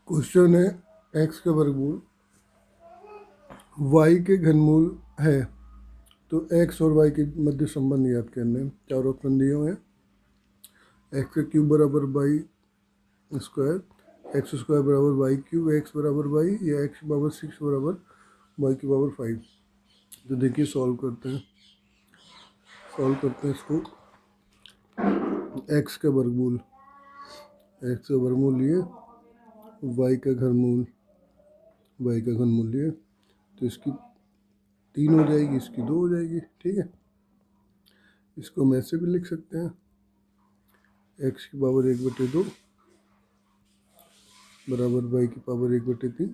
Question है x का वर्गमूल वाई के घनमूल है तो एक्स और वाई के मध्य संबंध याद करने हैं। चार ऑप्शन दिए हुए हैं। एक्स का क्यूब बराबर वाई स्क्वायर, एक्स स्क्वायर बराबर वाई क्यूब, एक्स बराबर वाई, या एक्स की पावर 6 बराबर वाई की पावर 5। तो देखिए सॉल्व करते हैं इसको। एक्स का वर्गमूल लिए वाई का घनमूल लिए, तो इसकी 3 हो जाएगी, इसकी 2 हो जाएगी। ठीक है, इसको हम ऐसे भी लिख सकते हैं, एक्स की पावर 1/2 बराबर वाई की पावर 1/3।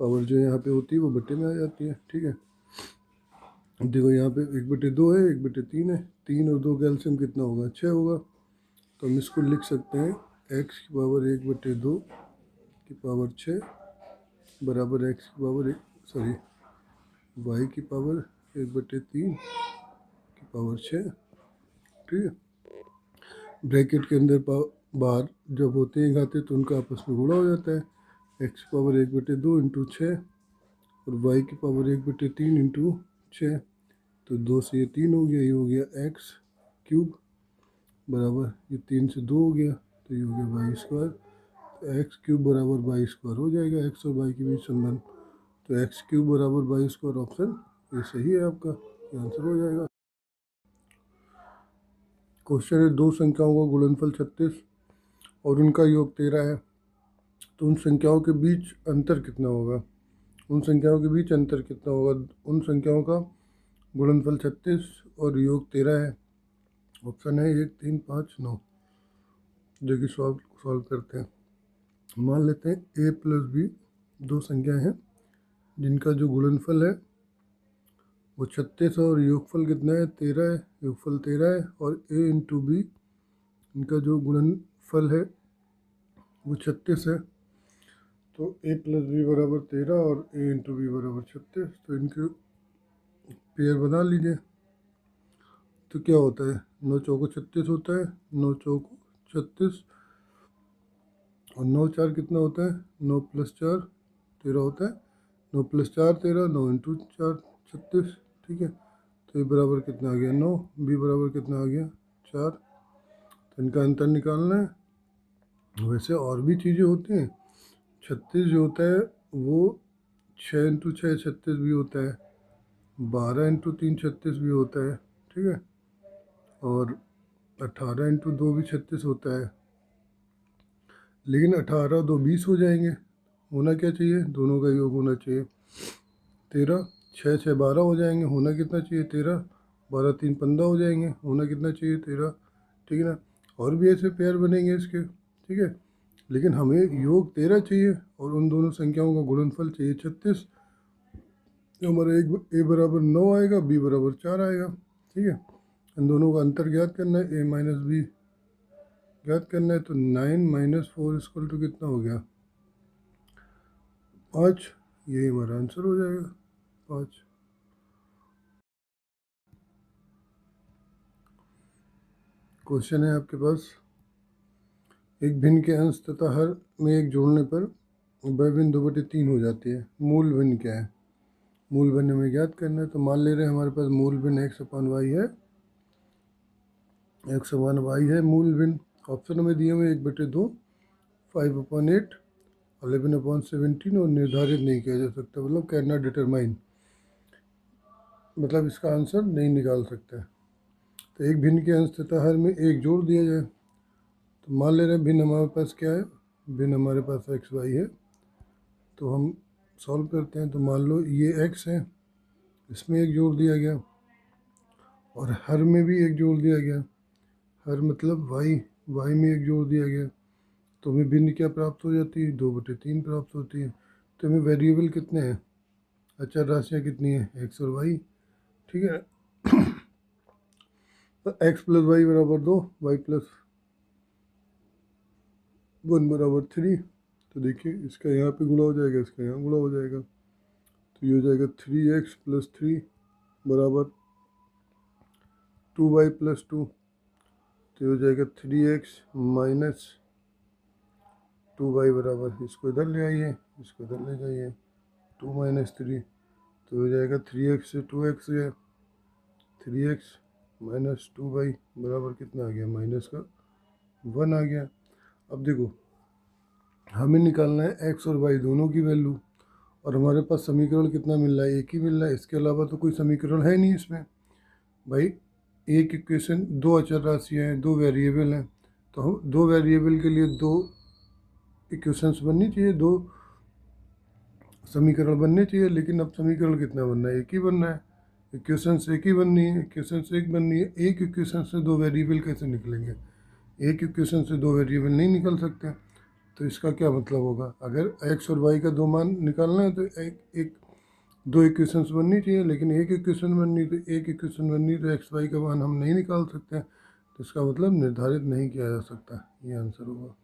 पावर जो यहाँ पे होती है वो बटे में आ जाती है। ठीक है, देखो यहाँ पे 1/2 है, 1/3 है, 3 और 2 का एलसीएम कितना होगा, 6 होगा। तो हम इसको लिख सकते हैं एक्स की पावर 1/2 की पावर 6 बराबर एक्स की पावर वाई की पावर 1/3 की पावर 6। ठीक है, ब्रैकेट के अंदर बाहर जब होते हैं घाते तो उनका आपस में गुणा हो जाता है। एक्स की पावर 1/2 इंटू 6 और वाई की पावर 1/3 इंटू 6, तो 2 से ये 3 हो गया, ये हो गया एक्स क्यूब बराबर ये 3 से 2 हो गया, तो ये हो गया वाई स्क्वायर। तो एक्स क्यूब बराबर वाई स्क्वायर हो जाएगा, एक्स और वाई के बीच संबंध। तो एक्स क्यूब बराबर वाई स्क्वायर ऑप्शन ये सही है आपका, ये आंसर हो जाएगा। क्वेश्चन है दो संख्याओं का गुणनफल 36 और उनका योग 13 है, तो उन संख्याओं के बीच अंतर कितना होगा। उन संख्याओं का गुणनफल 36 और योग 13 है। ऑप्शन है 1, 3, 5, 9। देखिए सॉल्व करते हैं। मान लेते हैं a प्लस बी दो संख्या हैं जिनका जो गुणनफल है वो 36 और योगफल कितना है, 13 है। योगफल 13 है और a इंटू बी इनका जो गुणनफल है वो 36 है। तो a प्लस बी बराबर 13 और a इंटू बी बराबर 36, तो इनके पेयर बना लीजिए। तो क्या होता है, 9 चौको 36 होता है, 9 चौको 36 और 9 4 कितना होता है, 9 + 4 13 होता है। 9 + 4 13, 9 इंटू 4 36। ठीक है, तो ये बराबर कितना आ गया 9, बी बराबर कितना आ गया 4। तो इनका अंतर निकालना है। वैसे और भी चीज़ें होती हैं। 36 जो होता है वो 6 इंटू 6 36 भी होता है, 12 इंटू 3 36 भी होता है। ठीक है, और 18 इंटू 2 भी 36 होता है। लेकिन 18 2 20 हो जाएंगे, होना क्या चाहिए, दोनों का योग होना चाहिए 13। 6 6 12 हो जाएंगे, होना कितना चाहिए 13। 12 3 15 हो जाएंगे, होना कितना चाहिए 13। ठीक है ना, और भी ऐसे पेयर बनेंगे इसके। ठीक है, लेकिन हमें योग 13 चाहिए और उन दोनों संख्याओं का गुणनफल चाहिए 36। तो हमारा एक ए बराबर 9 आएगा, बी बराबर 4 आएगा। ठीक है, इन दोनों का अंतर ज्ञात करना है, ए माइनस बी ज्ञात करना है। तो 9 - 4 = कितना हो गया 5। यही हमारा आंसर हो जाएगा 5। क्वेश्चन है आपके पास, एक भिन्न के अंश तथा हर में एक जोड़ने पर वह भिन्न 2/3 हो जाती है। मूल भिन्न क्या है, मूल भिन्न हमें ज्ञात करना है। तो मान ले रहे हैं हमारे पास मूल भिन्न x/y है, x/y है मूल भिन्न। ऑप्शन में दिए हुए 1/2, 5/8, 11/17 और निर्धारित नहीं किया जा सकता, मतलब कैन नॉट डिटरमाइन, मतलब इसका आंसर नहीं निकाल सकते। तो एक भिन्न के अंश तथा हर में एक जोड़ दिया जाए। तो मान ले रहे हैं भिन्न हमारे पास क्या है, भिन्न हमारे पास x/y है। तो हम सॉल्व करते हैं। तो मान लो ये x है, इसमें एक जोड़ दिया गया और हर में भी एक जोड़ दिया गया। हर मतलब y में एक जोड़ दिया गया, तो हमें भिन्न क्या प्राप्त हो जाती है, 2/3 प्राप्त होती है। तो हमें वेरिएबल कितने हैं, अचर राशियाँ कितनी है, x और y। ठीक है, तो x + y बराबर 2, y + 1 बराबर 3। तो देखिए इसका यहाँ पे गुणा हो जाएगा, इसका यहाँ गुणा हो जाएगा। तो ये हो जाएगा 3x + 3 बराबर 2y + 2। तो ये हो जाएगा 3x - 2y बराबर, इसको इधर ले आइए, इसको इधर ले जाइए, 2 माइनस 3 तो हो जाएगा 3x से 2x है, 3x माइनस 2y बराबर कितना आ गया, माइनस का 1 आ गया। अब देखो हमें निकालना है x और y दोनों की वैल्यू, और हमारे पास समीकरण कितना मिल रहा है, एक ही मिल रहा है, इसके अलावा तो कोई समीकरण है नहीं इसमें। भाई एक इक्वेशन, दो अचर राशियाँ हैं, दो वेरिएबल हैं, तो हम दो वेरिएबल के लिए दो इक्वेशंस बननी चाहिए, दो समीकरण बनने चाहिए, लेकिन अब समीकरण कितना बनना है, एक ही बनना है। इक्वेशन से एक ही बननी है, इक्वेशन से एक बननी है, एक इक्वेशन से दो वेरिएबल कैसे निकलेंगे, एक इक्वेशन से दो वेरिएबल नहीं निकल सकते। तो इसका क्या मतलब होगा, अगर x और y का दो मान निकालना है तो एक दो इक्वेशंस बननी चाहिए, लेकिन एक इक्वेशन बननी, तो एक इक्वेशन बननी तो एक्स वाई का मान हम नहीं निकाल सकते, तो इसका मतलब निर्धारित नहीं किया जा सकता, ये आंसर होगा।